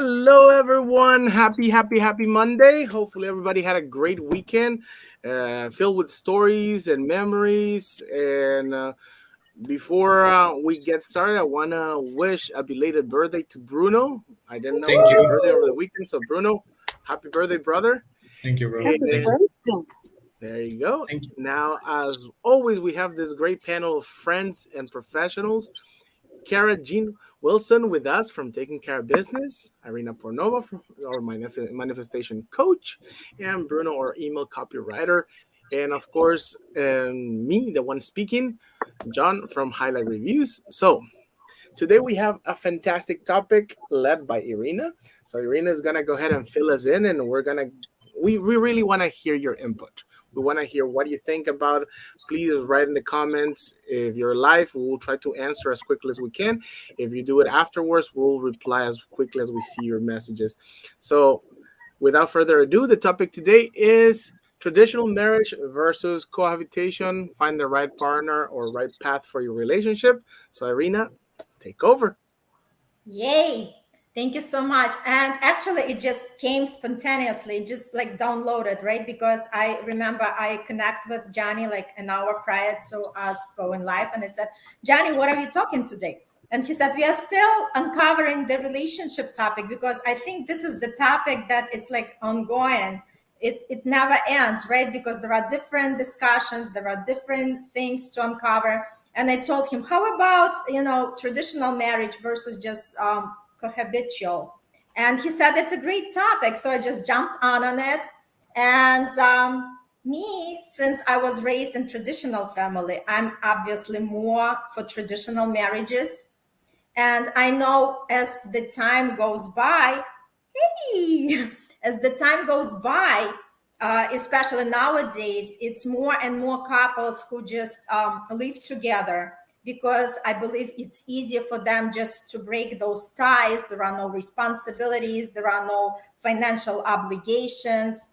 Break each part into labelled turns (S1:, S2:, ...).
S1: Hello, everyone. Happy Monday. Hopefully, everybody had a great weekend filled with stories and memories. And before we get started, I want to wish a belated birthday to Bruno. I didn't know it
S2: Thank
S1: was his
S2: you.
S1: birthday over the weekend. So, Bruno, happy birthday, brother.
S2: Thank you, bro.
S1: And
S3: Happy
S2: Thank you.
S3: birthday.
S1: there you go.
S2: Thank you.
S1: Now, as always, we have this great panel of friends and professionals. Kara Jean Wilson with us from Taking Care of Business, Irina Pornova, from our manifestation coach, and Bruno, our email copywriter, and of course, me, the one speaking, John from Highlight Reviews. So today we have a fantastic topic led by Irina. So Irina is gonna go ahead and fill us in, and we really want to hear your input. We want to hear what you think about it. Please write in the comments. If you're live, we will try to answer as quickly as we can. If you do it afterwards, we'll reply as quickly as we see your messages. So without further ado, the topic today is traditional marriage versus cohabitation. Find the right partner or right path for your relationship. So Irina, take over.
S3: Yay! Thank you so much. And actually, it just came spontaneously, just like downloaded, right? Because I remember I connect with Johnny like an hour prior to us going live. And I said, Johnny, what are we talking today? And he said, we are still uncovering the relationship topic because I think this is the topic that it's like ongoing. It never ends, right? Because there are different discussions, there are different things to uncover. And I told him, how about, traditional marriage versus just cohabitual? And he said, it's a great topic. So I just jumped on it. And me, since I was raised in traditional family, I'm obviously more for traditional marriages. And I know as the time goes by, hey, as the time goes by, especially nowadays, it's more and more couples who just live together because I believe it's easier for them just to break those ties. There are no responsibilities, there are no financial obligations.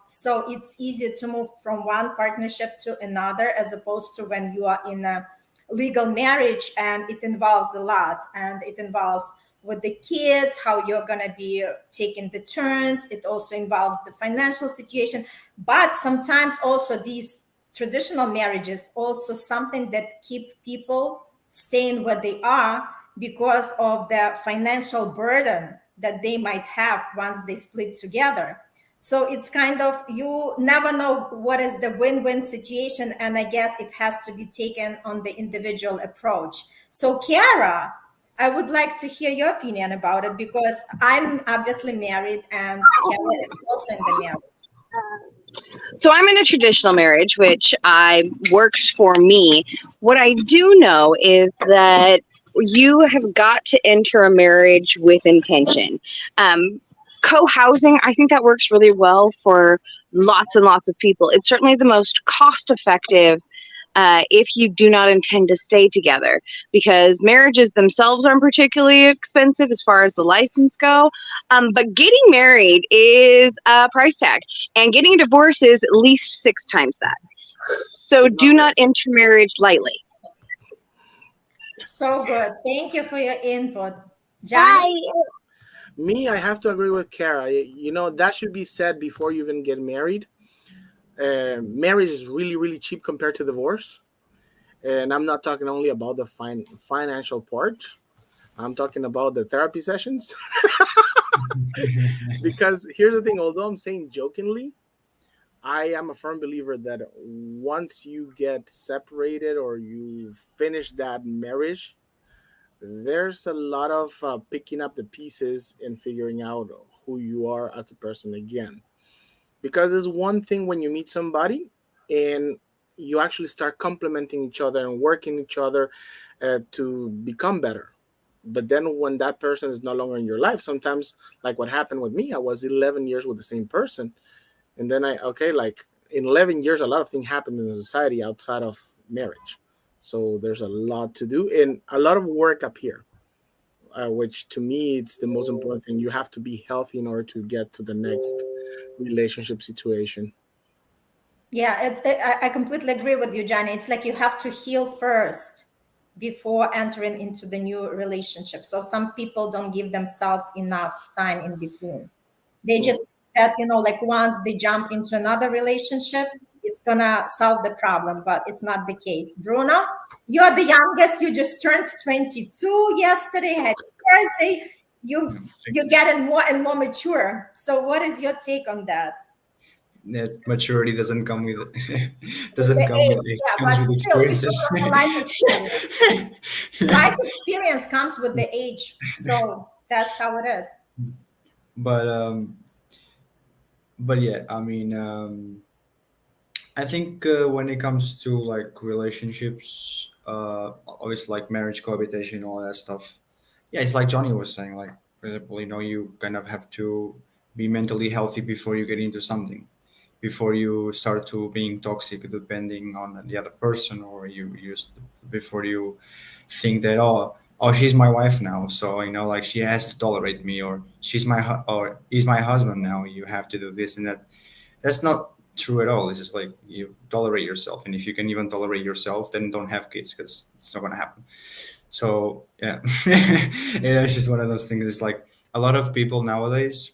S3: So it's easier to move from one partnership to another as opposed to when you are in a legal marriage and it involves a lot and it involves with the kids how you're going to be taking the turns. It also involves the financial situation, but sometimes also these traditional marriages also something that keep people staying where they are because of the financial burden that they might have once they split together. So it's kind of, you never know what is the win-win situation. And I guess it has to be taken on the individual approach. So Kiara, I would like to hear your opinion about it because I'm obviously married and Kiara is also in the marriage.
S4: So I'm in a traditional marriage, which I works for me. What I do know is that you have got to enter a marriage with intention. Co-housing, I think that works really well for lots and lots of people. It's certainly the most cost-effective if you do not intend to stay together, because marriages themselves aren't particularly expensive as far as the license go. But getting married is a price tag, and getting a divorce is at least 6 times that. So do not enter marriage lightly.
S3: So good. Thank you for your input. Johnny?
S1: Me, I have to agree with Kara. That should be said before you even get married. Marriage is really cheap compared to divorce, and I'm not talking only about the financial part. I'm talking about the therapy sessions. Because here's the thing, although I'm saying jokingly, I am a firm believer that once you get separated or you finish that marriage, there's a lot of picking up the pieces and figuring out who you are as a person again. Because it's one thing when you meet somebody and you actually start complimenting each other and working each other to become better. But then when that person is no longer in your life, sometimes like what happened with me, I was 11 years with the same person. And then like in 11 years, a lot of things happened in the society outside of marriage. So there's a lot to do and a lot of work up here, which to me, it's the most important thing. You have to be healthy in order to get to the next relationship situation.
S3: Yeah, I completely agree with you, Johnny. It's like you have to heal first before entering into the new relationship. So some people don't give themselves enough time in between. They just that, like once they jump into another relationship, it's gonna solve the problem, but it's not the case. Bruno, you're the youngest. You just turned 22 yesterday. Happy birthday. You're getting more and more mature. So what is your take on that?
S2: That maturity doesn't come with
S3: With
S2: doesn't
S3: the
S2: come with
S3: age,
S2: it
S3: yeah,
S2: comes
S3: but
S2: with
S3: still, it's
S2: experiences.
S3: also life experience. Life experience comes with the age, so that's how it is.
S2: but yeah, I mean, I think when it comes to like relationships, obviously like marriage, cohabitation, all that stuff. Yeah, it's like Johnny was saying. Like, for example, you kind of have to be mentally healthy before you get into something, before you start to being toxic, depending on the other person, or you just before you think that she's my wife now, so like she has to tolerate me, or or he's my husband now. You have to do this and that. That's not true at all. It's just like you tolerate yourself, and if you can even tolerate yourself, then don't have kids because it's not going to happen. So yeah, yeah, it's just one of those things. It's like a lot of people nowadays.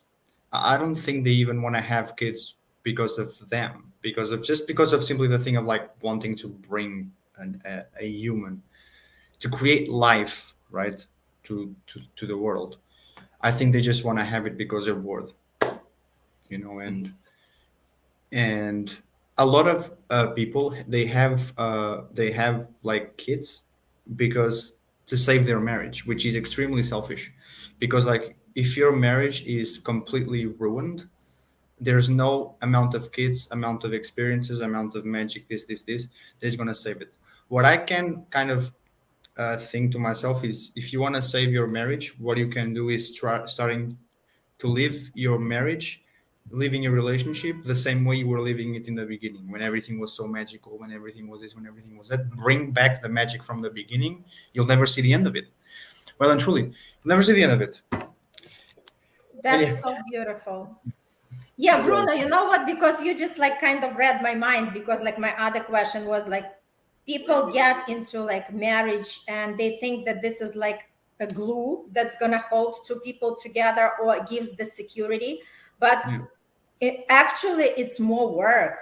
S2: I don't think they even want to have kids because of them, because of simply the thing of like wanting to bring a human to create life, right, to the world. I think they just want to have it because they're bored, and a lot of people they have like kids because to save their marriage, which is extremely selfish, because like if your marriage is completely ruined, there's no amount of kids, amount of experiences, amount of magic, this that is going to save it. What I can kind of think to myself is, if you want to save your marriage, what you can do is try starting to live your marriage, living your relationship the same way you were living it in the beginning, when everything was so magical, when everything was this, when everything was that. Bring back the magic from the beginning. You'll never see the end of it. Well and truly, you'll never see the end of it. And yeah,
S3: That's so beautiful. Yeah, Bruno, you know what? Because you just like kind of read my mind, because like my other question was like, people get into like marriage and they think that this is like a glue that's gonna hold two people together or gives the security. But
S2: yeah,
S3: it's more work.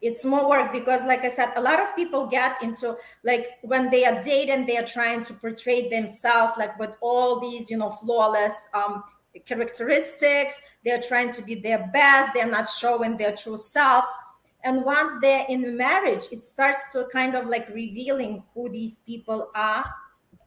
S3: It's more work because, like I said, a lot of people get into like when they are dating, they are trying to portray themselves like with all these, flawless characteristics. They're trying to be their best. They're not showing their true selves. And once they're in marriage, it starts to kind of like revealing who these people are,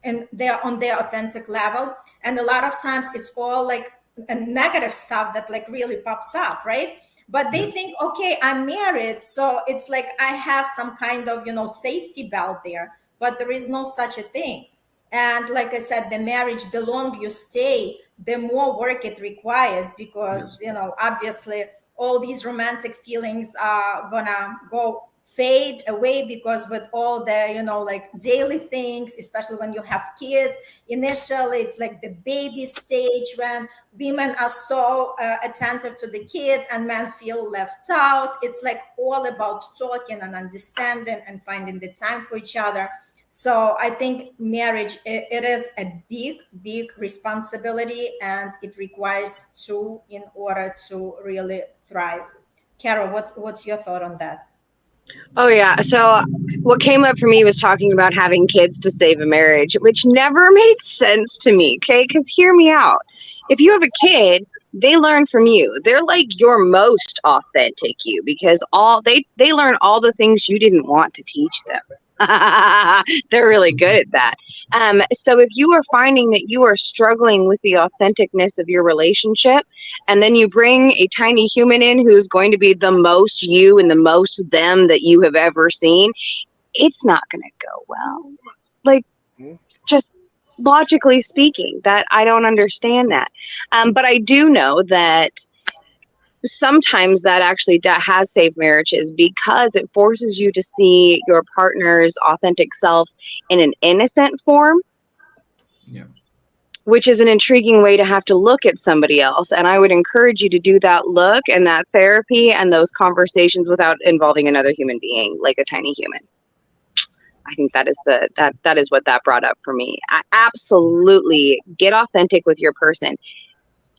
S3: and they're on their authentic level. And a lot of times it's all like a negative stuff that like really pops up, right? But
S2: yeah,
S3: they think, okay, I'm married, so it's like I have some kind of safety belt there, but there is no such a thing. And like I said, the marriage, the longer you stay, the more work it requires, because
S2: yes,
S3: obviously all these romantic feelings are gonna go fade away, because with all the like daily things, especially when you have kids, initially it's like the baby stage when women are so attentive to the kids and men feel left out. It's like all about talking and understanding and finding the time for each other. So I think marriage, it is a big responsibility, and it requires two in order to really thrive. Carol, what's your thought on that?
S4: Oh yeah. So what came up for me was talking about having kids to save a marriage, which never made sense to me. Okay, because hear me out. If you have a kid, they learn from you. They're like your most authentic you, because they learn all the things you didn't want to teach them. They're really good at that. So if you are finding that you are struggling with the authenticness of your relationship, and then you bring a tiny human in who's going to be the most you and the most them that you have ever seen, it's not going to go well. Like, just logically speaking, that I don't understand that. But I do know that sometimes that actually has saved marriages, because it forces you to see your partner's authentic self in an innocent form,
S2: yeah,
S4: which is an intriguing way to have to look at somebody else. And I would encourage you to do that look and that therapy and those conversations without involving another human being, like a tiny human. I think that is that is what that brought up for me. Absolutely, get authentic with your person.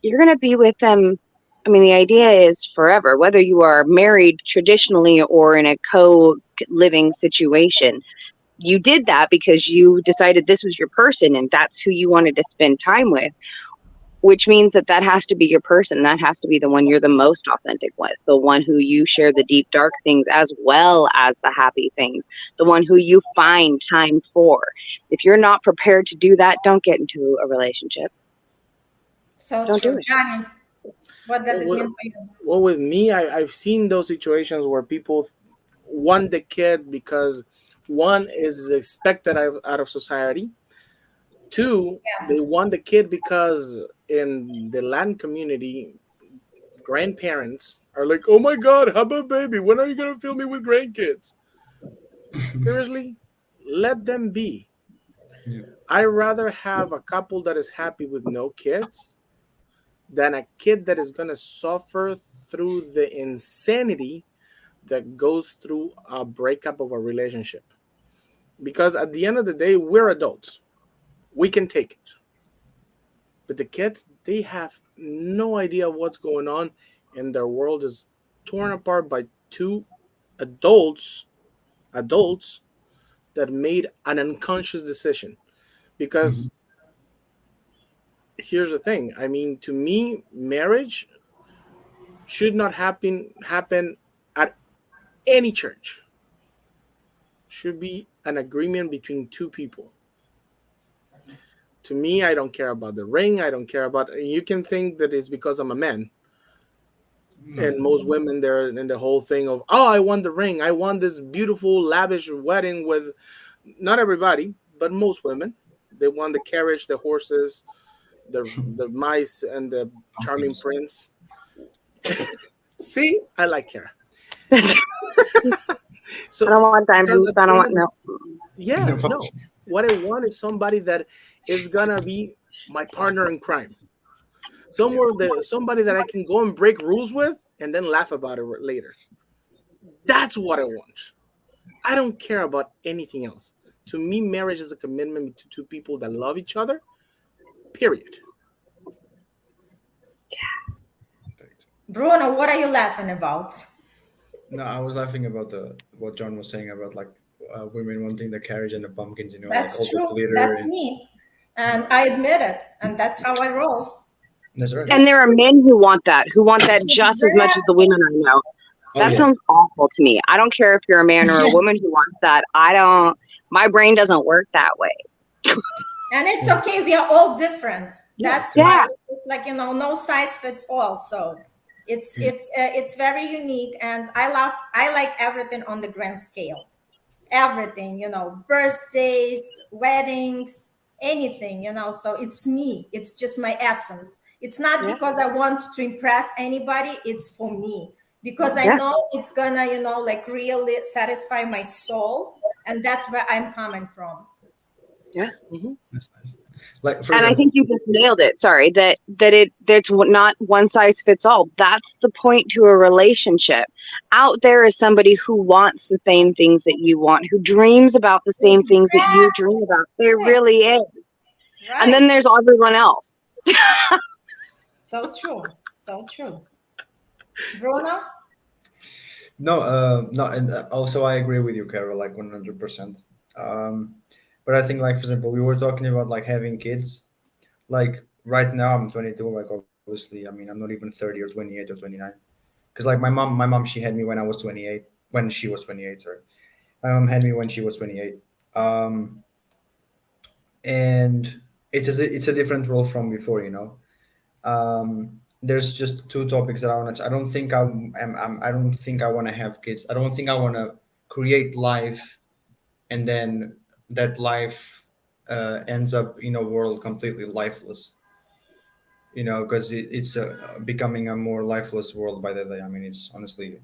S4: You're going to be with them. I mean, the idea is forever, whether you are married traditionally or in a co-living situation. You did that because you decided this was your person and that's who you wanted to spend time with, which means that that has to be your person. That has to be the one you're the most authentic with, the one who you share the deep, dark things as well as the happy things, the one who you find time for. If you're not prepared to do that, don't get into a relationship.
S3: So
S4: Don't do
S3: true.
S4: it.
S3: Johnny, what does
S1: Well,
S3: it mean for you?
S1: with me, I've seen those situations where people want the kid because one is expected out of society. Two,
S3: Yeah.
S1: they want the kid because in the Latin community, grandparents are like, "Oh my God, have a baby. When are you gonna fill me with grandkids?" Seriously, let them be.
S2: Yeah.
S1: I rather have a couple that is happy with no kids than a kid that is gonna suffer through the insanity that goes through a breakup of a relationship. Because at the end of the day, we're adults. We can take it. But the kids, they have no idea what's going on, and their world is torn apart by two adults, adults that made an unconscious decision. Because
S2: Mhm.
S1: here's the thing. I mean, to me, marriage should not happen at any church. Should be an agreement between two people. To me, I don't care about the ring. I don't care about. You can think that it's because I'm a man,
S2: No.
S1: and most women they're in the whole thing of, oh, I want the ring. I want this beautiful, lavish wedding with. Not everybody, but most women. They want the carriage, the horses, the mice, and the charming
S2: Pumpkins.
S1: prince. See, I like Kara.
S4: I
S1: So
S4: don't want
S1: because
S4: diamonds.
S1: at
S4: I
S1: the
S4: don't
S1: end
S4: want
S1: of
S4: no.
S1: yeah, no. What I want is somebody that is gonna be my partner in crime.
S2: Yeah.
S1: Somebody that I can go and break rules with and then laugh about it later. That's what I want. I don't care about anything else. To me, marriage is a commitment to two people that love each other. Period.
S2: Perfect.
S3: Bruno, what are you laughing about?
S2: No, I was laughing about the what John was saying about like women wanting the carriage and the pumpkins, like
S3: That's
S2: all the
S3: true.
S2: glitter
S3: That's
S2: and
S3: me. And I admit it. And that's how I roll.
S2: that's right.
S4: And there are men who want that just as much as the women I know.
S2: Oh
S4: That
S2: yeah.
S4: sounds awful to me. I don't care if you're a man or a woman who wants that. I don't. My brain doesn't work that way.
S3: And it's okay. We are all different.
S1: Yeah.
S3: That's
S2: Yeah.
S3: why,
S4: Yeah,
S3: like, no size fits all. So it's
S2: Yeah.
S3: it's very unique, and I like everything on the grand scale. Everything, birthdays, weddings, anything, so it's me. It's just my essence. It's not
S4: yeah,
S3: because I want to impress anybody. It's for me because I
S4: yeah,
S3: know it's gonna, like really satisfy my soul, and that's where I'm coming from.
S4: yeah.
S1: Hmm.
S2: That's nice. Like for
S4: And I
S2: example,
S4: think you just nailed it. Sorry, that's not one size fits all. That's the point to a relationship. Out there is somebody who wants the same things that you want, who dreams about the same things that you
S3: Exactly.
S4: dream about. There really is. And
S3: Right.
S4: then there's everyone else.
S3: So true. So true. Bruno?
S2: no, no, and also I agree with you, Carol, like 100%. Um, but I think, like for example, we were talking about like having kids. Like right now, I'm 22. Like obviously, I mean, I'm not even 30 or 28 or 29. Because like my mom, she had me when I was 28. When she was 28, sorry. My mom had me when she was 28. Um, and it's a different role from before. There's just two topics that I want to. I don't think I don't think I want to have kids. I don't think I want to create life and then that life ends up in a world completely lifeless. Because it's becoming a more lifeless world by the day. I mean, it's honestly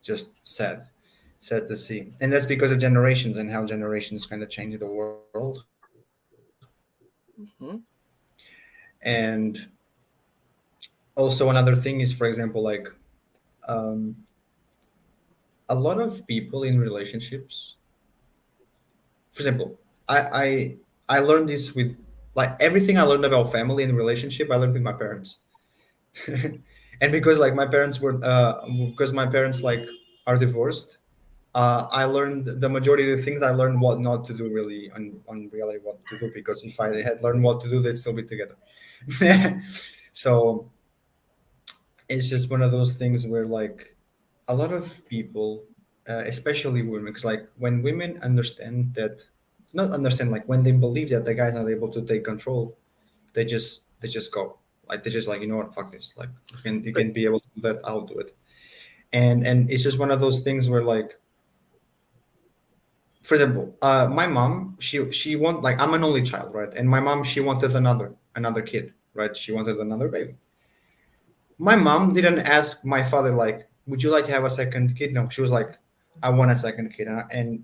S2: just sad to see, and that's because of generations and how generations kind of change the world.
S1: Hmm.
S2: And also another thing is, for example, like um, a lot of people in relationships for example, I learned this with like everything I learned about family and relationship. I learned with my parents, and because like my parents were because my parents like are divorced. I learned the majority of the things I learned what not to do really on reality what to do because if I had learned what to do they'd still be together. So it's just one of those things where like a lot of people, especially women, because like when women understand that, not understand like when they believe that the guy's not able to take control, they just go like they just like you know what fuck this like you can be able to do that I'll do it, and it's just one of those things where like for example, my mom, she want like I'm an only child, right? And my mom, she wanted another kid, right? She wanted another baby. My mom didn't ask my father like, "Would you like to have a second kid?" No, she was like, "I want a second kid," and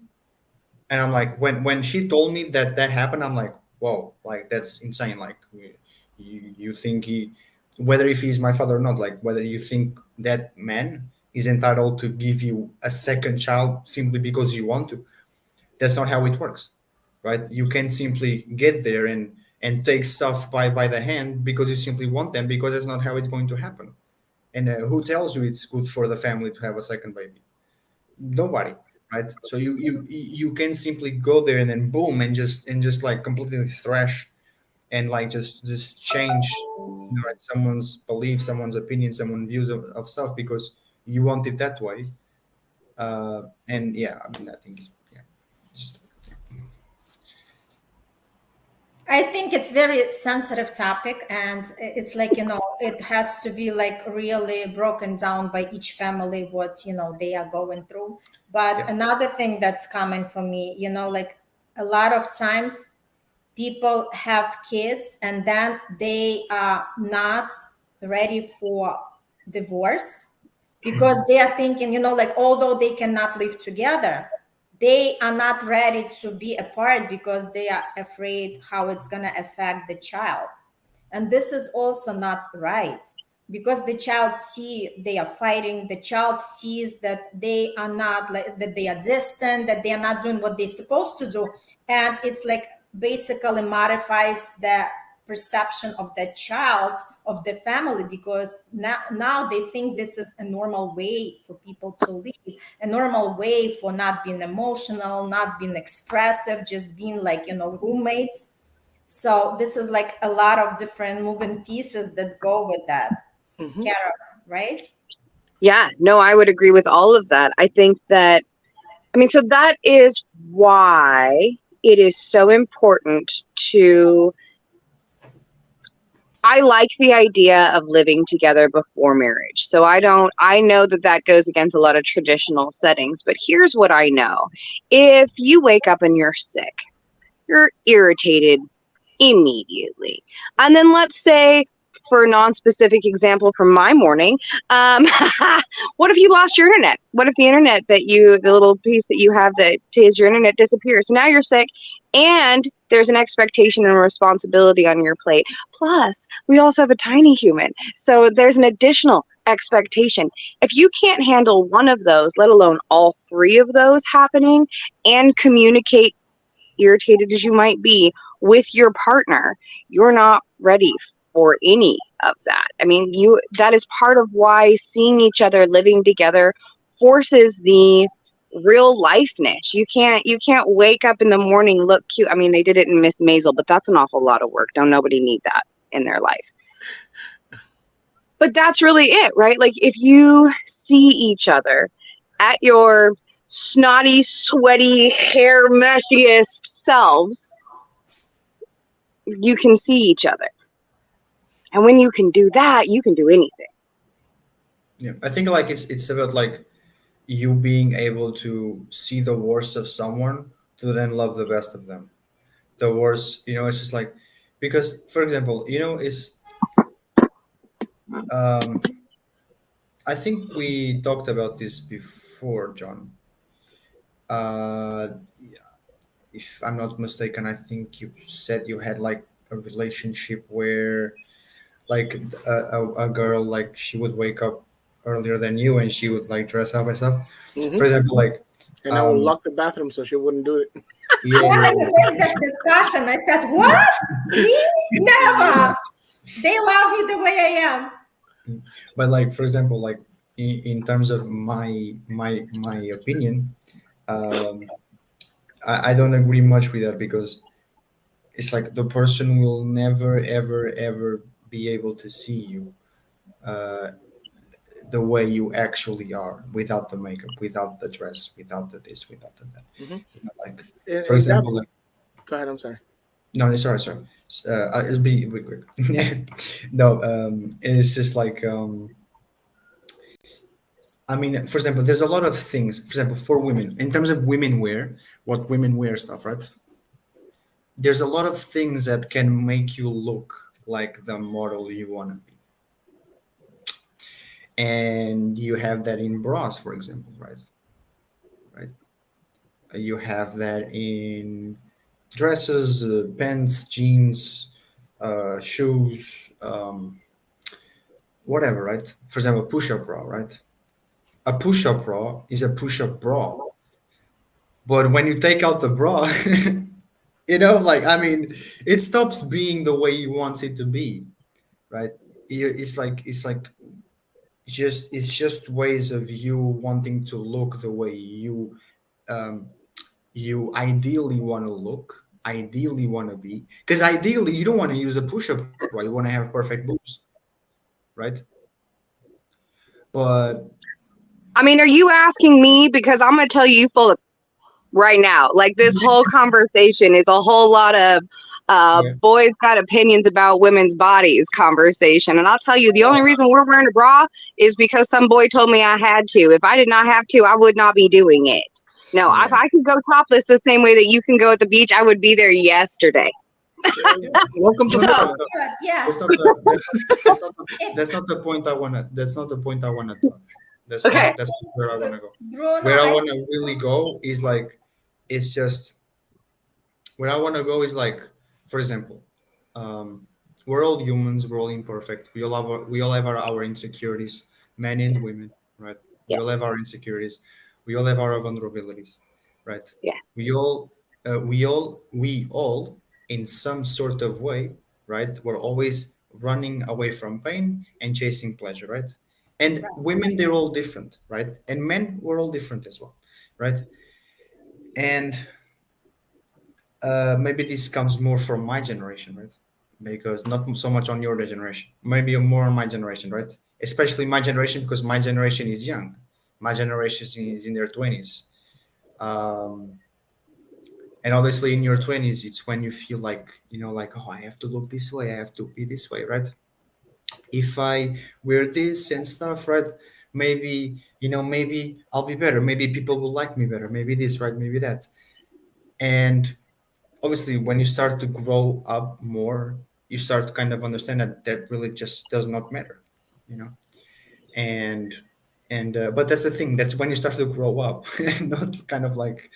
S2: I'm like, when she told me that that happened, I'm like, whoa, like that's insane. Like, you think he, whether if he's my father or not, like whether you think that man is entitled to give you a second child simply because you want to, that's not how it works, right? You can simply get there and take stuff by the hand because you simply want them because that's not how it's going to happen. And who tells you it's good for the family to have a second baby? Nobody, right? So you can simply go there and then boom and just like completely thrash and like just change, you know, like someone's belief, someone's opinion, someone's views of stuff because you want it that way. And yeah, I mean, I think it's yeah, just
S3: I think it's very sensitive topic, and it's like it has to be like really broken down by each family what they are going through. But
S2: yeah.
S3: another thing that's common for me, like a lot of times people have kids and then they are not ready for divorce because they are thinking, like although they cannot live together, they are not ready to be apart because they are afraid how it's going to affect the child. And this is also not right because the child see they are fighting, the child sees that they are not like that, they are distant, that they are not doing what they're supposed to do, and it's like basically modifies the perception of the child of the family because now they think this is a normal way for people to live, a normal way for not being emotional, not being expressive, just being like roommates. So this is like a lot of different moving pieces that go with that,
S1: Hmm.
S3: Kara, right?
S4: Yeah, no, I would agree with all of that. I think that, I mean, so that is why it is so important to, I like the idea of living together before marriage. So I know that that goes against a lot of traditional settings, but here's what I know. If you wake up and you're sick, you're irritated immediately. And then let's say, for a non-specific example from my morning, um, what if you lost your internet? What if the internet the little piece that you have that is your internet disappears? So now you're sick and there's an expectation and a responsibility on your plate. Plus, we also have a tiny human. So there's an additional expectation. If you can't handle one of those, let alone all three of those happening, and communicate, irritated as you might be, with your partner, you're not ready for any of that. I mean, that is part of why seeing each other living together forces the real lifeness. You can't wake up in the morning, look cute. I mean, they did it in Miss Maisel, but that's an awful lot of work. Don't nobody need that in their life. But that's really it, right? Like if you see each other at your snotty, sweaty, hair meshiest selves, you can see each other. And when you can do that, you can do anything.
S2: Yeah, I think like it's about like you being able to see the worst of someone to then love the best of them. The worst, you know, it's just like because for example, you know, is um I think we talked about this before, John. Uh if I'm not mistaken, I think you said you had like a relationship where like a girl like she would wake up earlier than you and she would like dress up and stuff.
S1: Hmm.
S2: For example, like
S1: And I will
S2: Um,
S1: lock the bathroom so she wouldn't do it.
S2: yeah,
S3: Yeah,
S2: yeah,
S3: and there's that discussion. I said, "What? Me? Never. They love me the way I am."
S2: yeah. But like for example, like in terms of my opinion, um, I don't agree much with that because it's like the person will never ever be able to see you uh, the way you actually are without the makeup, without the dress, without the this, without the that.
S1: Hmm.
S2: You know, like for
S1: In that,
S2: example, like
S1: go ahead. I'm sorry.
S2: no, sorry. It'll be quick. No, it's just like I mean, for example, there's a lot of things. For example, for women, in terms of women wear, what women wear stuff, right? There's a lot of things that can make you look like the model you want to be, and you have that in bras, for example, right. You have that in dresses, pants, jeans, shoes, whatever, right? For example, push-up bra, right? A push-up bra is a push-up bra, but when you take out the bra, like I mean, it stops being the way you want it to be, right? It's like it's just ways of you wanting to look the way um, you ideally want to look, ideally want to be, because ideally you don't want to use a push-up bra, you want to have perfect boobs, right? But
S4: I mean, are you asking me? Because I'm going to tell you full of right now. Like this whole conversation is a whole lot of
S2: yeah,
S4: boys got opinions about women's bodies conversation. And I'll tell you, the only reason we're wearing a bra is because some boy told me I had to. If I did not have to, I would not be doing it. No, if
S2: yeah,
S4: I could go topless the same way that you can go at the beach, I would be there yesterday.
S2: yeah.
S1: Welcome to
S2: But
S4: So,
S1: Florida.
S3: Good. Yeah.
S2: that's not the
S3: It,
S2: that's not the point I wanna. That's not the point I wanna touch. That's
S3: I
S4: okay.
S2: not that's not where I wanna go.
S3: Bruno,
S2: Where I
S3: I
S2: wanna really go is like it's just where I wanna go is like, for example, um, we're all humans. We're all imperfect. We all have our insecurities, men and women, right?
S4: Yeah,
S2: We all have our insecurities. We all have our vulnerabilities, right?
S4: yeah.
S2: We all in some sort of way, right? We're always running away from pain and chasing pleasure, right? And women, they're all different, right? And men, we're all different as well, right? And maybe this comes more from my generation, right? Because not so much on your generation, maybe more on my generation, right? Especially my generation, because my generation is young. My generation is in their 20s. Um, and obviously in your 20s it's when you feel like like, oh, I have to look this way, I have to be this way, right? If I wear this and stuff, right, maybe maybe I'll be better, maybe people will like me better, maybe this, right, maybe that. And obviously when you start to grow up more, you start to kind of understand that that really just does not matter, you know and but that's the thing, that's when you start to grow up, not kind of like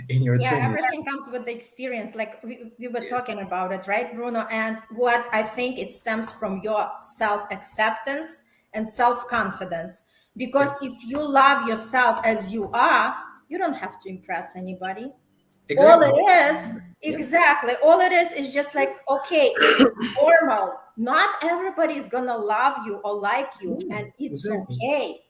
S2: in your
S3: Yeah,
S2: 20s.
S3: everything comes with the experience. Like we were talking about it, right, Bruno? And what I think it stems from your self acceptance and self confidence.
S2: Yeah,
S3: Because if you love yourself as you are, you don't have to impress anybody. All
S2: exactly.
S3: it is,
S2: Yeah.
S3: exactly, all it is just like, okay, it's normal. Not everybody is gonna love you or like you,
S2: Yeah,
S3: and it's
S2: exactly.
S3: okay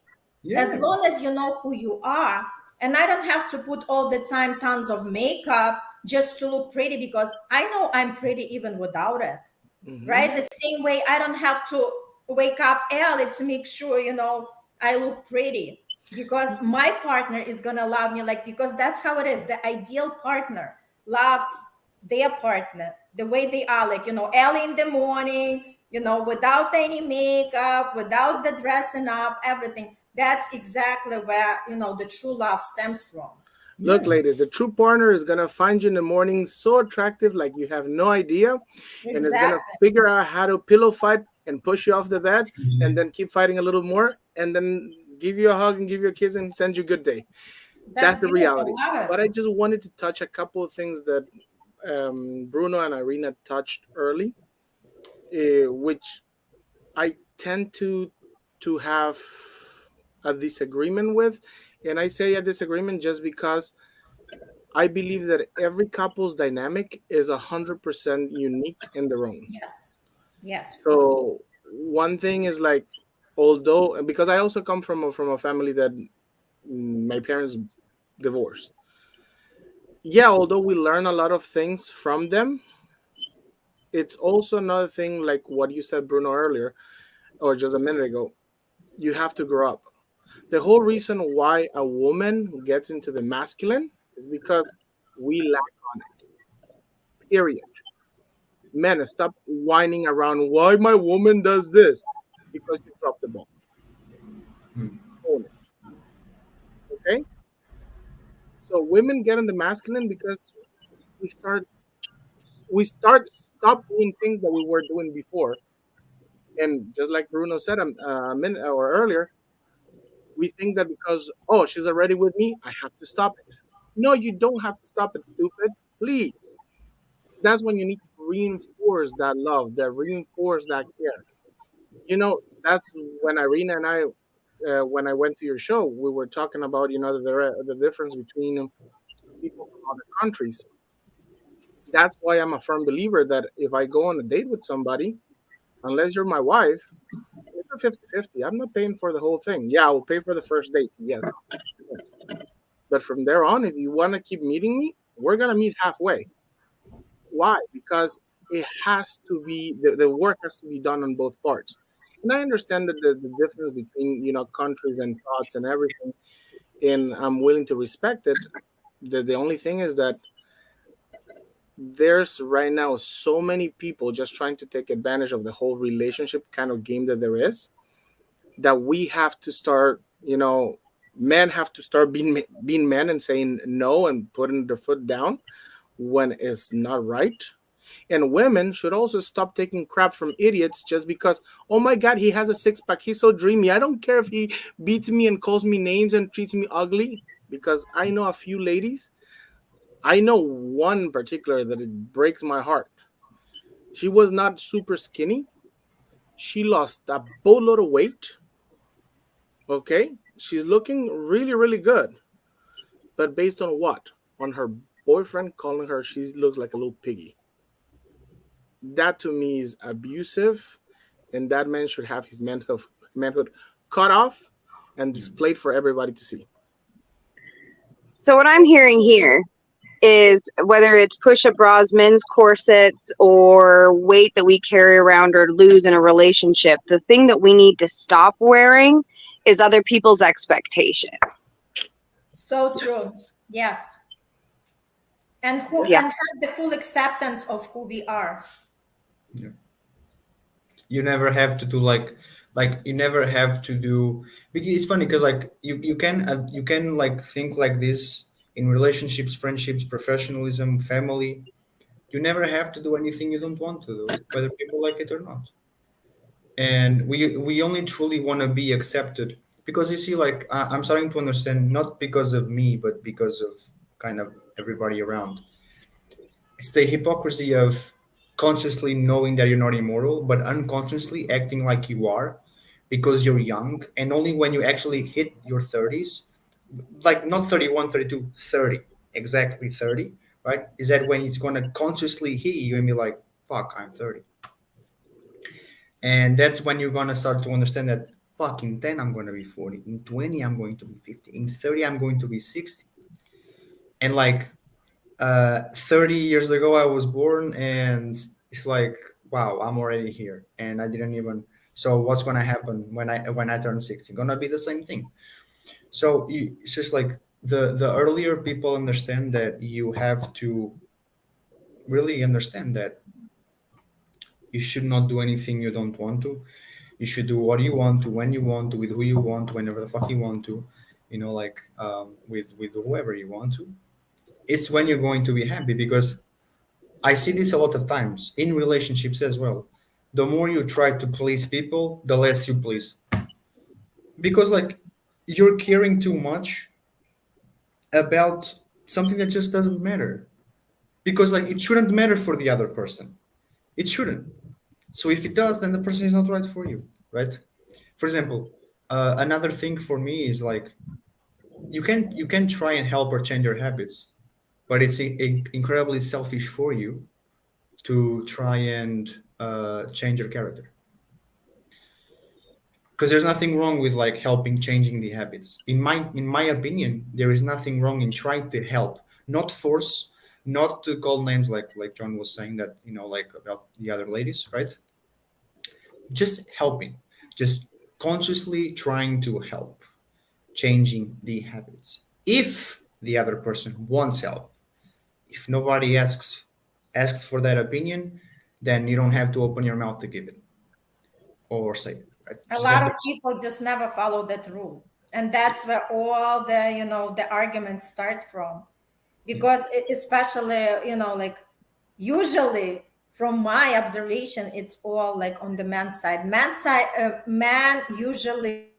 S3: as
S2: Yeah.
S3: long as you know who you are. And I don't have to put all the time tons of makeup just to look pretty, because I know I'm pretty even without it,
S1: Hmm.
S3: right? The same way I don't have to wake up early to make sure, I look pretty, because my partner is gonna love me, like, because that's how it is. The ideal partner loves their partner the way they are, like, early in the morning, without any makeup, without the dressing up, everything. That's exactly where, the true love stems from.
S1: Look,
S2: Yeah.
S1: ladies, the true partner is gonna find you in the morning so attractive, like you have no idea, and is gonna
S3: Exactly.
S1: figure out how to pillow fight and push you off the bed,
S2: Yeah.
S1: and then keep fighting a little more, and then give you a hug and give you a kiss and send you good day.
S3: That's
S1: That's the
S3: beautiful.
S1: reality.
S3: Love
S1: But
S3: it.
S1: I just wanted to touch a couple of things that Bruno and Irina touched early, which I tend to have a disagreement with. And I say a disagreement just because I believe that every couple's dynamic is 100% unique in their own.
S3: Yes. Yes.
S1: So one thing is like, although because I also come from a family that my parents divorced. Yeah, although we learn a lot of things from them, it's also another thing like what you said, Bruno, earlier or just a minute ago. You have to grow up. The whole reason why a woman gets into the masculine is because we lack on it. Period. Men, stop whining around why my woman does this because you dropped the ball.
S2: Hmm.
S1: Own it. Okay? So women get in the masculine because we start stop doing things that we were doing before. And just like Bruno said a minute or earlier, we think that because oh she's already with me, I have to stop it. No, you don't have to stop it, stupid. Please. That's when you need to reinforce that love, that reinforce that care. That's when Irina and I, when I went to your show, we were talking about the difference between people from other countries. That's why I'm a firm believer that if I go on a date with somebody, unless you're my wife, it's a 50-50. I'm not paying for the whole thing. Yeah, I will pay for the first date. Yes. 100%. But from there on, if you want to keep meeting me, we're going to meet halfway. Why? Because it has to be, the work has to be done on both parts. And I understand that the difference between, countries and thoughts and everything, and I'm willing to respect it. The only thing is that there's right now so many people just trying to take advantage of the whole relationship kind of game that there is, that we have to start, men have to start being men and saying no and putting their foot down when it's not right. And women should also stop taking crap from idiots just because, oh my God, he has a six pack. He's so dreamy. I don't care if he beats me and calls me names and treats me ugly, because I know a few ladies. I know one in particular that it breaks my heart. She was not super skinny. She lost a boatload of weight. Okay. She's looking really, really good. But based on what? On her boyfriend calling her she looks like a little piggy. That to me is abusive, and that man should have his manhood cut off and displayed for everybody to see.
S4: So what I'm hearing here is whether it's push-up bras, men's corsets, or weight that we carry around or lose in a relationship, the thing that we need to stop wearing is other people's expectations.
S3: So true.
S1: Yes.
S3: Yes. And who
S1: Yes.
S4: Yeah.
S3: and have the full acceptance of who we are.
S2: Yeah. You never have to do like you never have to do, because it's funny because like you can like think like this in relationships, friendships, professionalism, family. You never have to do anything you don't want to do, whether people like it or not. And we only truly want to be accepted, because you see, like I'm starting to understand, not because of me but because of kind of everybody around. It's the hypocrisy of consciously knowing that you're not immortal but unconsciously acting like you are because you're young, and only when you actually hit your 30s, like not 31, 32, 30, exactly 30, right, is that when it's going to consciously hit you and be like, fuck, I'm 30. And that's when you're gonna start to understand that, fuck, in 10 I'm gonna be 40, in 20 I'm going to be 50, in 30 I'm going to be 60. And like 30 years ago I was born, and it's like, wow, I'm already here and I didn't even. So what's gonna happen when I turn 60? Gonna be the same thing. So it's just like the earlier people understand that, you have to really understand that you should not do anything you don't want to. You should do what you want to, when you want to, with who you want to, whenever the fuck you want to, like with whoever you want to. It's when you're going to be happy, because I see this a lot of times in relationships as well. The more you try to please people, the less you please, because like you're caring too much about something that just doesn't matter, because like it shouldn't matter for the other person. It shouldn't. So if it does, then the person is not right for you, right? For example, Another thing for me is like you can try and help or change your habits, but it's incredibly selfish for you to try and change your character, because there's nothing wrong with like helping changing the habits. In my opinion, there is nothing wrong in trying to help, not force, not to call names like John was saying that, like about the other ladies, right? Just helping, just consciously trying to help changing the habits. If the other person wants help, if nobody asks for that opinion, then you don't have to open your mouth to give it or say it, right?
S3: A
S2: Just have
S3: lot
S2: to.
S3: of people just never follow that rule, and that's where all the the arguments start from.
S2: Yeah.
S3: Because especially like usually from my observation, it's all like on the man's side. Man usually,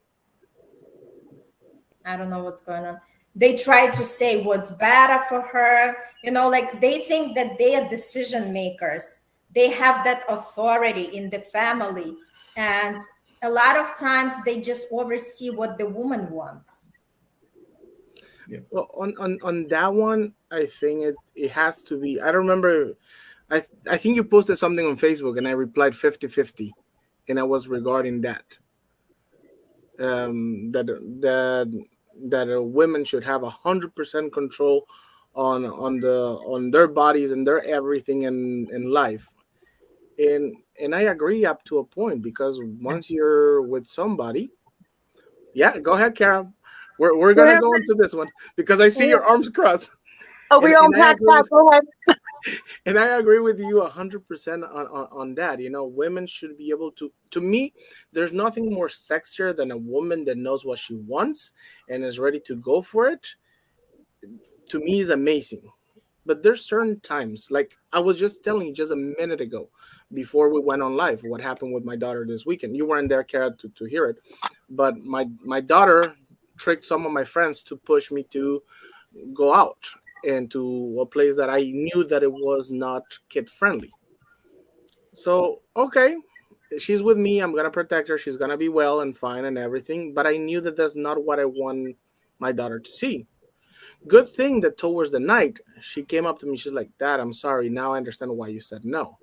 S3: I don't know what's going on. They try to say what's better for her. Like they think that they are decision makers. They have that authority in the family. And a lot of times they just oversee what the woman wants.
S2: Yeah.
S1: Well, on that one, I think it has to be. I don't remember. I think you posted something on Facebook, and I replied 50-50, and I was regarding that. That women should have 100% control on their bodies and their everything in life. And I agree up to a point, because once you're with somebody, yeah, go ahead, Kara. We're gonna go into this one because I see your arms crossed.
S4: Oh,
S1: and
S4: we
S1: and I
S4: unpack
S1: agree
S4: that.
S1: with,
S4: Go ahead.
S1: and I agree with you 100% on that. Women should be able to me, there's nothing more sexier than a woman that knows what she wants and is ready to go for it. To me, is amazing. But there's certain times, like I was just telling you just a minute ago, before we went on live, what happened with my daughter this weekend. You weren't there, Kara, to hear it, but my daughter tricked some of my friends to push me to go out into a place that I knew that it was not kid friendly. So okay, she's with me. I'm gonna protect her. She's gonna be well and fine and everything. But I knew that that's not what I want my daughter to see. Good thing that towards the night she came up to me. She's like, "Dad, I'm sorry. Now I understand why you said no."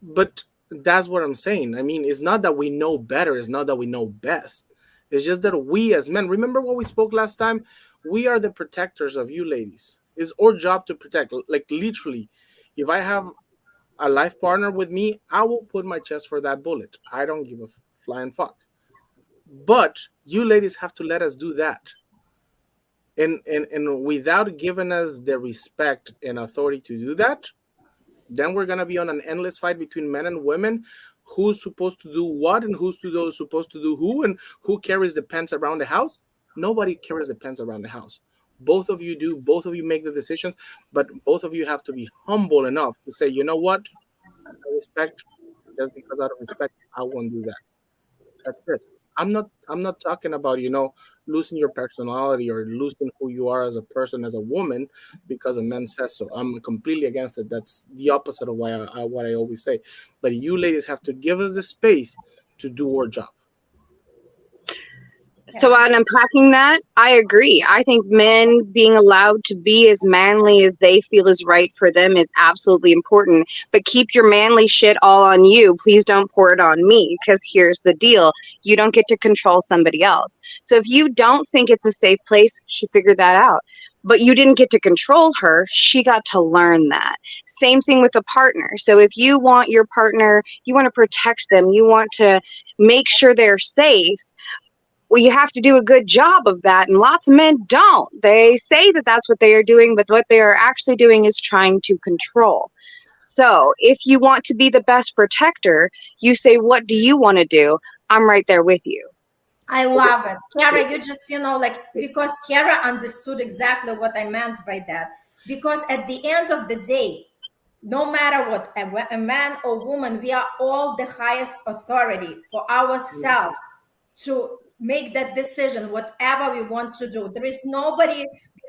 S1: But that's what I'm saying. I mean, it's not that we know better. It's not that we know best. It's just that we as men, remember what we spoke last time? We are the protectors of you ladies. It's our job to protect. Like literally, if I have a life partner with me, I will put my chest for that bullet. I don't give a flying fuck. But you ladies have to let us do that. And without giving us the respect and authority to do that, then we're gonna be on an endless fight between men and women. Who's supposed to do what, and supposed to do who, and who carries the pants around the house? Nobody carries the pants around the house. Both of you do. Both of you make the decisions, but both of you have to be humble enough to say, you know what, I respect. Just because out of respect, I won't do that. That's it. I'm not talking about, losing your personality or losing who you are as a person, as a woman, because a man says so. I'm completely against it. That's the opposite of what I always say. But you ladies have to give us the space to do our job.
S4: So, on unpacking that, I agree. I think men being allowed to be as manly as they feel is right for them is absolutely important. But keep your manly shit all on you. Please don't pour it on me, because here's the deal: you don't get to control somebody else. So, if you don't think it's a safe place, she figured that out. But you didn't get to control her. She got to learn that. Same thing with a partner. So, if you want your partner, you want to protect them, you want to make sure they're safe, well, you have to do a good job of that. And lots of men don't. They say that that's what they are doing, but what they are actually doing is trying to control. So if you want to be the best protector, you say, what do you want to do? I'm right there with you.
S3: I love it. Kara, you just, like, because Kara understood exactly what I meant by that. Because at the end of the day, no matter what, a man or woman, we are all the highest authority for ourselves to make that decision, whatever we want to do. There is nobody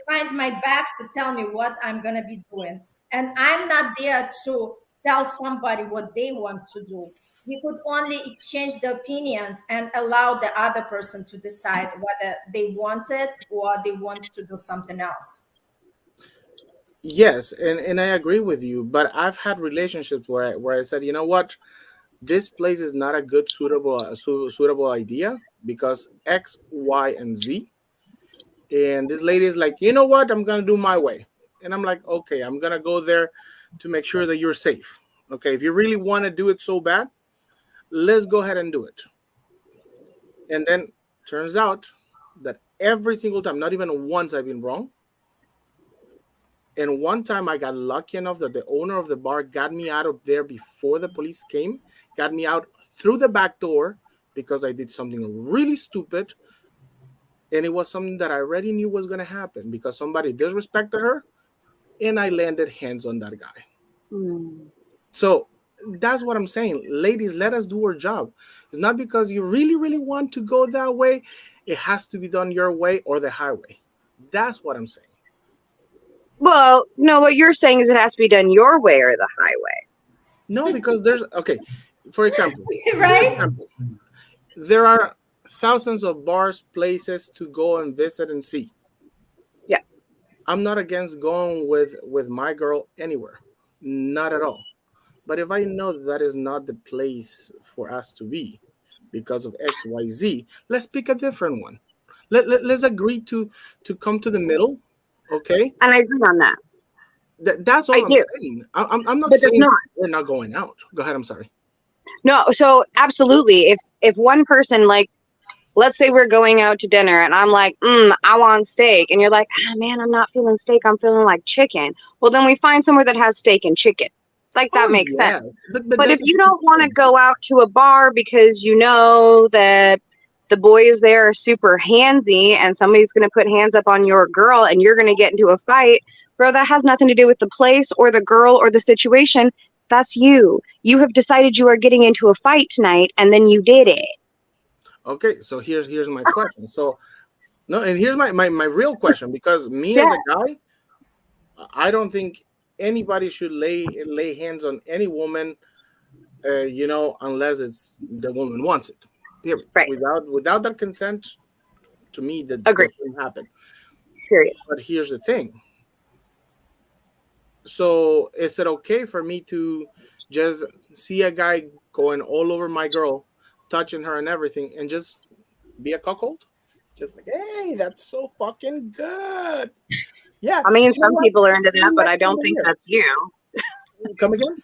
S3: behind my back to tell me what I'm going to be doing. And I'm not there to tell somebody what they want to do. we could only exchange the opinions and allow the other person to decide whether they want it or they want to do something else.
S1: Yes, and I agree with you, but I've had relationships where I said, you know what, this place is not a good suitable idea because X, Y, and Z. And this lady is like, you know what, I'm gonna do my way. And I'm like, okay, I'm gonna go there to make sure that you're safe. Okay, if you really want to do it so bad, let's go ahead and do it. And then turns out that every single time, not even once I've been wrong. And one time I got lucky enough that the owner of the bar got me out of there before the police came, got me out through the back door because I did something really stupid. And it was something that I already knew was going to happen because somebody disrespected her and I landed hands on that guy.
S4: Mm.
S1: So that's what I'm saying. Ladies, let us do our job. It's not because you really, really want to go that way. It has to be done your way or the highway. That's what I'm saying.
S4: Well, no, what you're saying is it has to be done your way or the highway.
S1: No, because there's, okay, for example,
S3: Right?
S1: there are thousands of bars, places to go and visit and see.
S4: Yeah.
S1: I'm not against going with my girl anywhere. Not at all. But if I know that is not the place for us to be because of XYZ, let's pick a different one. Let's agree to come to the middle, okay?
S4: And I agree on that.
S1: That's
S4: I
S1: all I'm
S4: do.
S1: saying. I'm not
S4: But that's
S1: saying
S4: not.
S1: we're not going out. Go ahead, I'm sorry.
S4: No, so absolutely. If one person, like, let's say we're going out to dinner and I'm like, I want steak. And you're like, man, I'm not feeling steak. I'm feeling like chicken. Well, then we find somewhere that has steak and chicken. Like, that
S1: Oh
S4: makes sense.
S1: yeah. But
S4: But if
S1: that's a
S4: you
S1: different
S4: don't want to
S1: thing.
S4: go out to a bar because you know that the boys there are super handsy and somebody's going to put hands up on your girl and you're going to get into a fight, bro, that has nothing to do with the place or the girl or the situation. That's you. You have decided you are getting into a fight tonight and then you did it.
S1: Okay, so here's my question. So no, and here's my real question because me
S4: Yeah,
S1: as a guy, I don't think anybody should lay hands on any woman, unless it's the woman wants it. Period.
S4: right.
S1: Without that consent, to me
S4: Agree.
S1: that shouldn't happen.
S4: Period.
S1: But here's the thing. So is it okay for me to just see a guy going all over my girl, touching her and everything, and just be a cuckold? Just like, hey, that's so fucking good. Yeah,
S4: I mean,
S1: you know
S4: some
S1: what?
S4: people are into that,
S1: Come
S4: but
S1: back
S4: I don't
S1: over
S4: think
S1: here.
S4: that's you.
S1: Come again?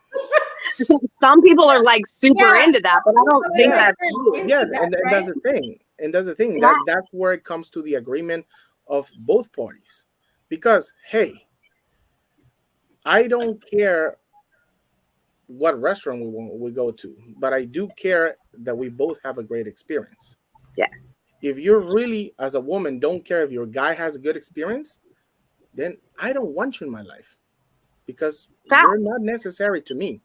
S4: Some people are like super
S3: Yes.
S4: into that, but I don't think
S1: Yeah.
S4: that's you.
S3: Into
S1: Yes,
S3: that,
S1: and
S3: right?
S1: that's the thing. And that's the thing.
S4: Yeah.
S1: That's where it comes to the agreement of both parties. Because hey, I don't care what restaurant we go to, but I do care that we both have a great experience.
S4: Yes.
S1: If you're really, as a woman, don't care if your guy has a good experience, then I don't want you in my life because
S4: Fact.
S1: you're not necessary to me.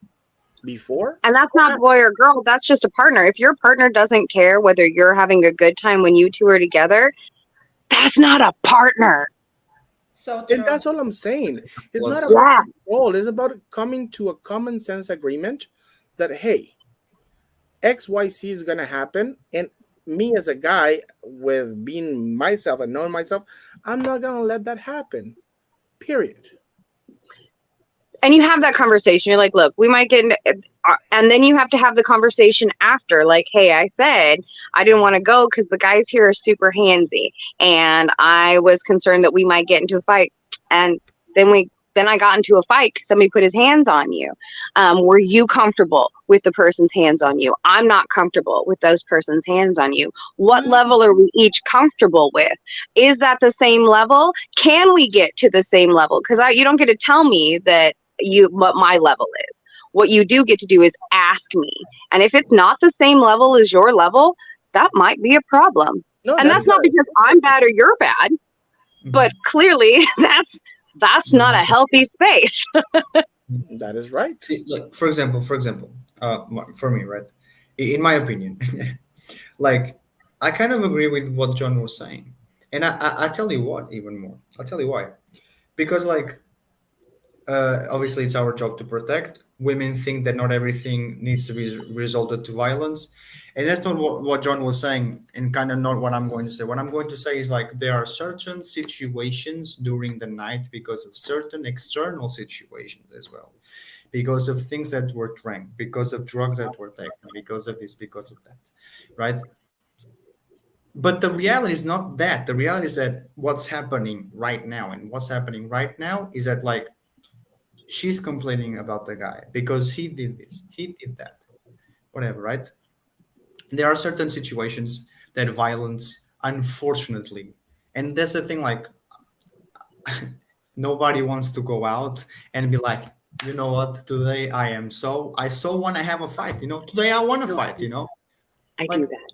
S1: Before,
S4: And that's not boy or girl. That's just a partner. If your partner doesn't care whether you're having a good time when you two are together, that's not a partner.
S3: So
S1: and
S3: true.
S1: that's all I'm saying. It's not
S2: What's
S1: about
S4: Yeah.
S1: control. It's about coming to a common sense agreement that hey, XYZ is gonna happen, and me as a guy with being myself and knowing myself, I'm not gonna let that happen. Period.
S4: And you have that conversation. You're like, look, we might get into, and then you have to have the conversation after, like, hey, I said I didn't want to go because the guys here are super handsy, and I was concerned that we might get into a fight. And then I got into a fight because somebody put his hands on you. Were you comfortable with the person's hands on you? I'm not comfortable with those person's hands on you. What level are we each comfortable with? Is that the same level? Can we get to the same level? Because you don't get to tell me that what my level is. What you do get to do is ask me. And if it's not the same level as your level, that might be a problem.
S1: No,
S4: And that's not because I'm bad or you're bad, but clearly that's not a healthy space.
S1: that is right.
S2: See, like for example, for me, right? In my opinion, like I kind of agree with what John was saying, and I tell you what, even more. I'll tell you why. Because like obviously it's our job to protect women think that not everything needs to be resulted to violence, and that's not what John was saying, and kind of not what I'm going to say. What I'm going to say is like there are certain situations during the night because of certain external situations as well, because of things that were drank, because of drugs that were taken, because of this, because of that, right? But the reality is not that. The reality is that what's happening right now, and what's happening right now is that like she's complaining about the guy because he did this, he did that, whatever, right? There are certain situations that violence, unfortunately, and that's the thing, like nobody wants to go out and be like, you know what, today I so want to have a fight, today I want to
S4: No,
S2: fight,
S4: I
S2: like
S4: do that.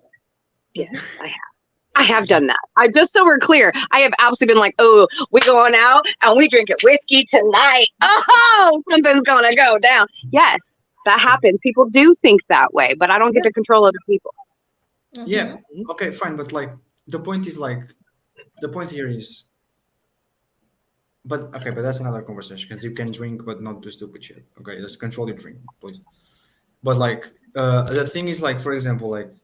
S4: Yes, I have. I have done that. I just so we're clear, I have absolutely been like, oh, we going out and we drinking whiskey tonight. Oh, something's gonna go down. Yes, that happens. People do think that way, but I don't get
S3: Yeah.
S4: to control other people.
S2: yeah,
S3: Mm-hmm.
S2: okay, fine, but like the point is like the point here is, but okay, but that's another conversation because you can drink but not do stupid shit. Okay, just control your drink, please. But like the thing is, like, for example, like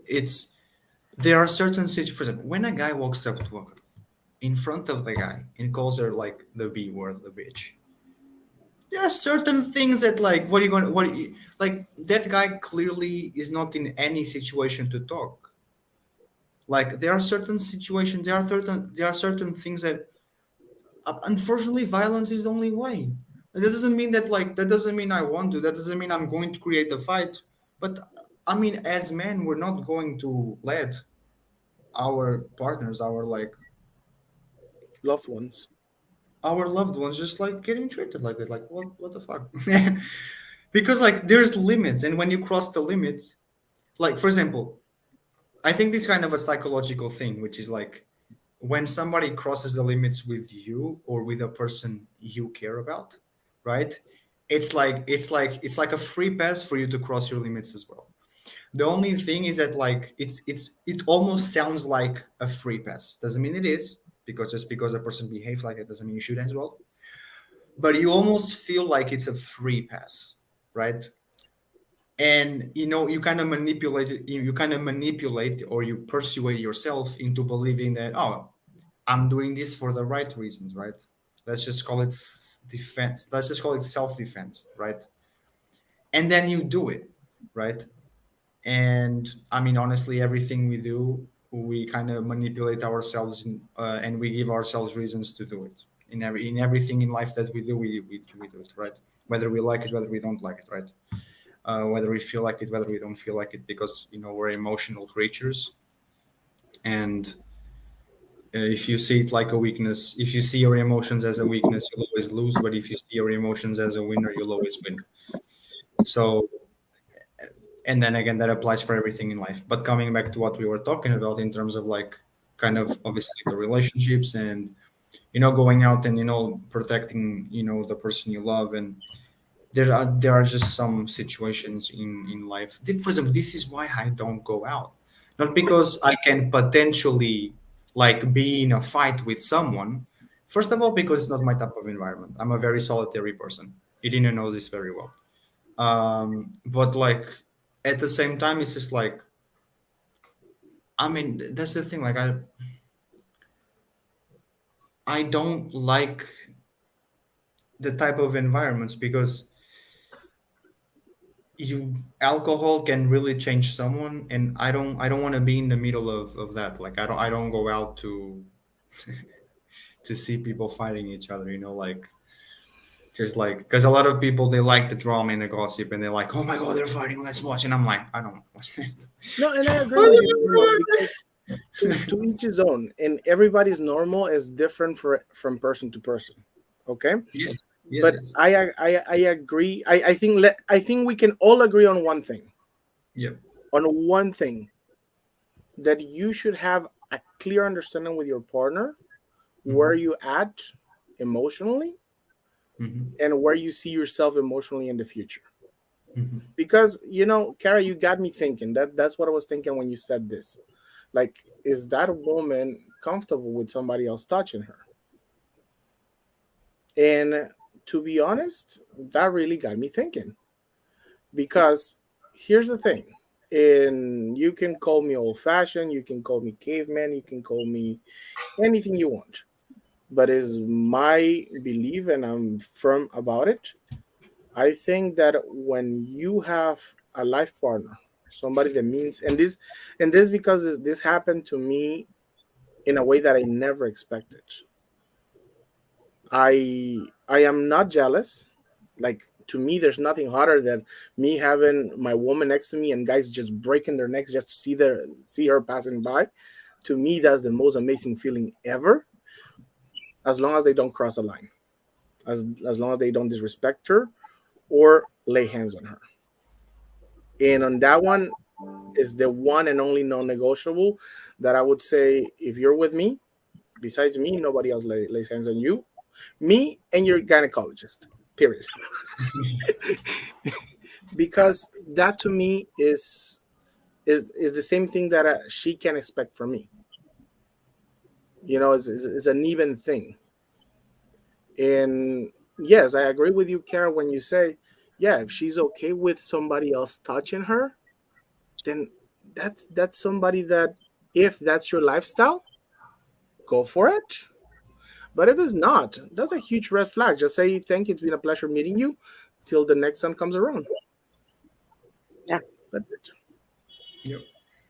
S2: it's there are certain situations. For example, when a guy walks up to a girl in front of the guy and calls her like the B word, the bitch, there are certain things that like what are you going what are you, like that guy clearly is not in any situation to talk. Like there are certain situations, there are certain things that unfortunately violence is the only way. That doesn't mean that like that doesn't mean I want to, that doesn't mean I'm going to create a fight, but I mean as men we're not going to let our partners,
S1: Loved ones.
S2: our loved ones just like getting treated like that. Like what the fuck? Because like there's limits, and when you cross the limits, like for example, I think this kind of a psychological thing, which is like when somebody crosses the limits with you or with a person you care about, right? It's like a free pass for you to cross your limits as well. The only thing is that like it almost sounds like a free pass. Doesn't mean it is, because just because a person behaves like it doesn't mean you should as well. But you almost feel like it's a free pass, right? And you kind of manipulate or you persuade yourself into believing that, oh, I'm doing this for the right reasons, right? Let's just call it defense. Let's just call it self-defense, right? And then you do it, right? And I mean, honestly, everything we do, we kind of manipulate ourselves, and we give ourselves reasons to do it. In everything in life that we do, we do it, right? Whether we like it, whether we don't like it, right? Whether we feel like it, whether we don't feel like it, because we're emotional creatures, and if you see it like a weakness, if you see your emotions as a weakness, you'll always lose. But if you see your emotions as a winner, you'll always win. So, and then again, that applies for everything in life. But coming back to what we were talking about in terms of like kind of obviously the relationships and going out and protecting the person you love, and there are just some situations in life. For example, this is why I don't go out, not because I can potentially like be in a fight with someone. First of all, because it's not my type of environment. I'm a very solitary person. Irina knows this very well. But like at the same time, it's just like, I mean, that's the thing. Like I don't like the type of environments because alcohol can really change someone, and I don't want to be in the middle of that. Like I don't go out to see people fighting each other, like just like, because a lot of people, they like the drama and the gossip, and they're like, oh my god, they're fighting, let's watch. And I'm like, I don't watch it.
S1: No, and I agree with you, because to each his own, and everybody's normal is different from person to person. Okay,
S2: Yes, yes,
S1: but
S2: yes.
S1: I agree. I think we can all agree on one thing.
S2: Yep.
S1: On one thing, that you should have a clear understanding with your partner where
S2: Mm-hmm.
S1: you at emotionally
S2: Mm-hmm.
S1: and where you see yourself emotionally in the future.
S2: Mm-hmm.
S1: Because Kara, you got me thinking. That's what I was thinking when you said this. Like, is that woman comfortable with somebody else touching her? And to be honest, that really got me thinking. Because here's the thing. And you can call me old fashioned, you can call me caveman, you can call me anything you want. But is my belief, and I'm firm about it. I think that when you have a life partner, somebody that means, and this because this happened to me in a way that I never expected. I am not jealous. Like, to me, there's nothing hotter than me having my woman next to me and guys just breaking their necks just to see her passing by. To me, that's the most amazing feeling ever, as long as they don't cross a line, as long as they don't disrespect her or lay hands on her. And on that one is the one and only non-negotiable that I would say, if you're with me, besides me, nobody else lays hands on you. Me and your gynecologist. Period. Because that to me is the same thing that she can expect from me. It's an even thing. And yes, I agree with you, Kara, when you say, yeah, if she's okay with somebody else touching her, then that's somebody that, if that's your lifestyle, go for it. But if it's not, that's a huge red flag. Just say thank you. It's been a pleasure meeting you. Till the next sun comes around.
S4: Yeah.
S1: That's it.
S2: Yep.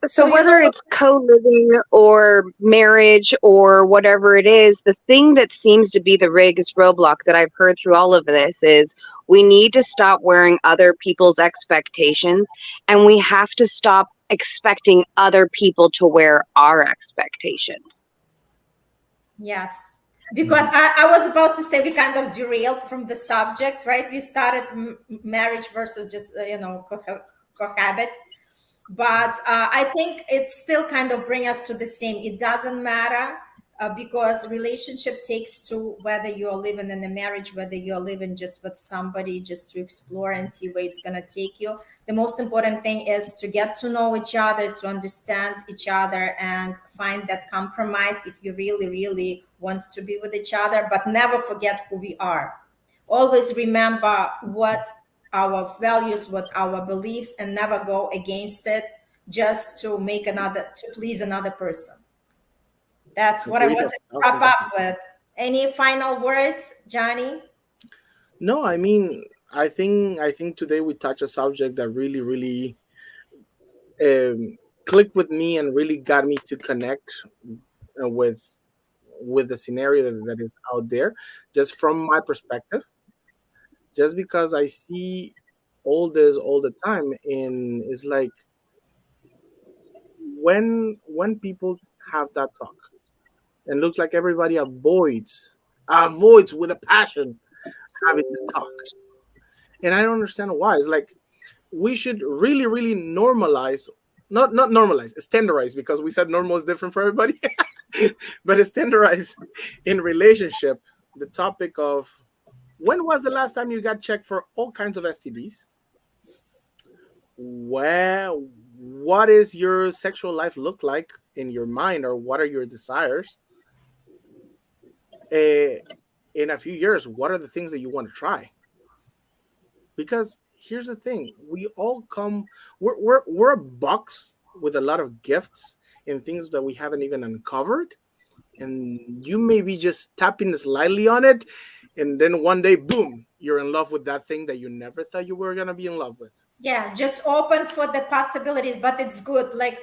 S4: So
S3: you
S4: whether
S3: know,
S4: it's co-living or marriage or whatever it is, the thing that seems to be the biggest roadblock that I've heard through all of this is we need to stop wearing other people's expectations, and we have to stop expecting other people to wear our expectations.
S3: yes. Because I was about to say we kind of derailed from the subject, right? We started marriage versus just, cohabit. But I think it still kind of bring us to the same. It doesn't matter, because relationship takes two, whether you're living in a marriage, whether you're living just with somebody, just to explore and see where it's going to take you. The most important thing is to get to know each other, to understand each other, and find that compromise if you really, really want to be with each other, but never forget who we are. Always remember what our values, what our beliefs, and never go against it just to please another person. That's what I
S1: Agreed
S3: wanted
S1: a
S3: to wrap
S1: thousand
S3: up
S1: percent.
S3: with. Any final words, Johnny?
S1: No, I mean, I think today we touched a subject that really, really um, clicked with me and really got me to connect with the scenario that is out there, just from my perspective. Just because I see all this all the time, and it's like, when people have that talk, and looks like everybody avoids with a passion having the talk, and I don't understand why. It's like, we should really, really normalize, not normalize, standardize, because we said normal is different for everybody. But it's standardized in relationship, the topic of, when was the last time you got checked for all kinds of STDs? Well, what is your sexual life look like in your mind, or what are your desires? uh, in a few years, what are the things that you want to try? Because here's the thing, we all come, we're a box with a lot of gifts and things that we haven't even uncovered, and you may be just tapping slightly on it, and then one day, boom, you're in love with that thing that you never thought you were going to be in love with.
S3: Yeah, just open for the possibilities, but it's good. Like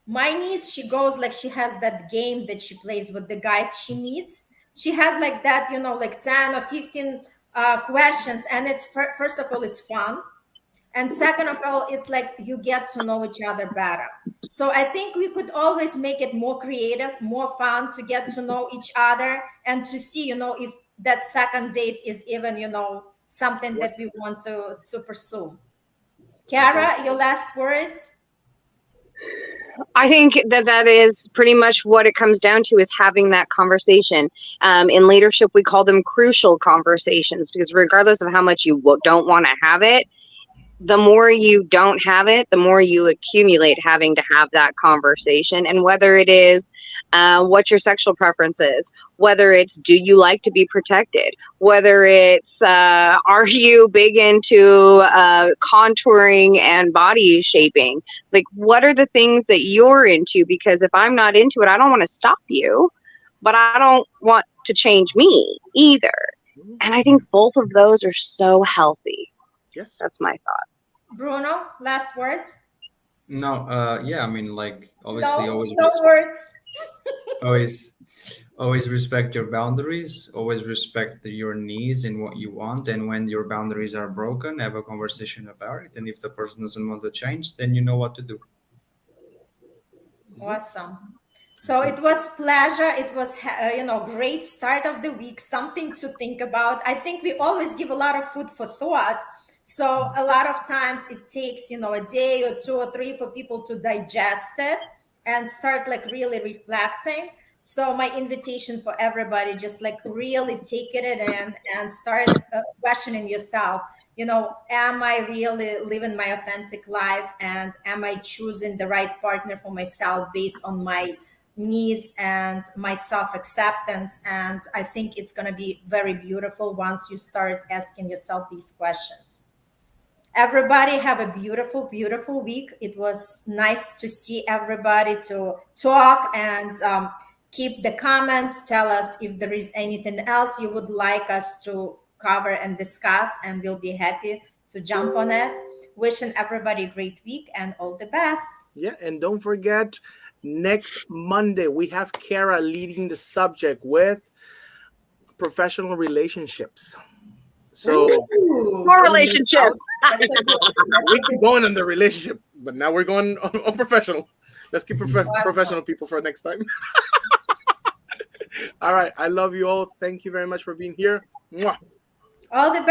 S3: my niece, she goes like she has that game that she plays with the guys she meets. She has like that, like 10 or 15 questions, and it's first of all, it's fun. And second of all, it's like you get to know each other better. So I think we could always make it more creative, more fun to get to know each other and to see, if that second date is even, something
S1: What?
S3: that we want to pursue.
S1: Agree.
S3: Kara, your last words?
S4: I think that is pretty much what it comes down to, is having that conversation. In leadership, we call them crucial conversations, because regardless of how much you don't want to have it, the more you don't have it, the more you accumulate having to have that conversation. And whether it is what your sexual preference is, whether it's do you like to be protected, whether it's are you big into contouring and body shaping, like what are the things that you're into? Because if I'm not into it, I don't want to stop you, but I don't want to change me either.
S1: Mhm.
S4: And I think both of those are so healthy.
S1: Yes.
S4: That's my thought.
S3: Bruno, last words?
S2: No, yeah, I mean, like obviously,
S3: No, no words.
S2: always, always respect your boundaries. Always respect your needs and what you want. And when your boundaries are broken, have a conversation about it. And if the person doesn't want to change, then you know what to do.
S1: Mhm.
S3: Awesome. So it was pleasure. It was great start of the week. Something to think about. I think we always give a lot of food for thought. So a lot of times it takes a day or two or three for people to digest it and start like really reflecting. So my invitation for everybody, just like really take it in and start questioning yourself. Am I really living my authentic life, and am I choosing the right partner for myself based on my needs and my self-acceptance? And I think it's going to be very beautiful once you start asking yourself these questions. Everybody have a beautiful, beautiful week. It was nice to see everybody to talk and keep the comments. Tell us if there is anything else you would like us to cover and discuss, and we'll be happy to jump on it. Wishing everybody a great week and all the best.
S1: Yeah, and don't forget, next Monday we have Kara leading the subject with professional relationships. So
S3: Ooh,
S4: More
S1: don't miss out.
S4: relationships.
S3: that's a good. That's
S1: We
S3: a
S1: keep
S3: good.
S1: going on the relationship, but now we're going on professional. Let's keep
S3: Awesome.
S1: professional people for next time. All right, I love you all. Thank you very much for being here. Mwah.
S3: All the best.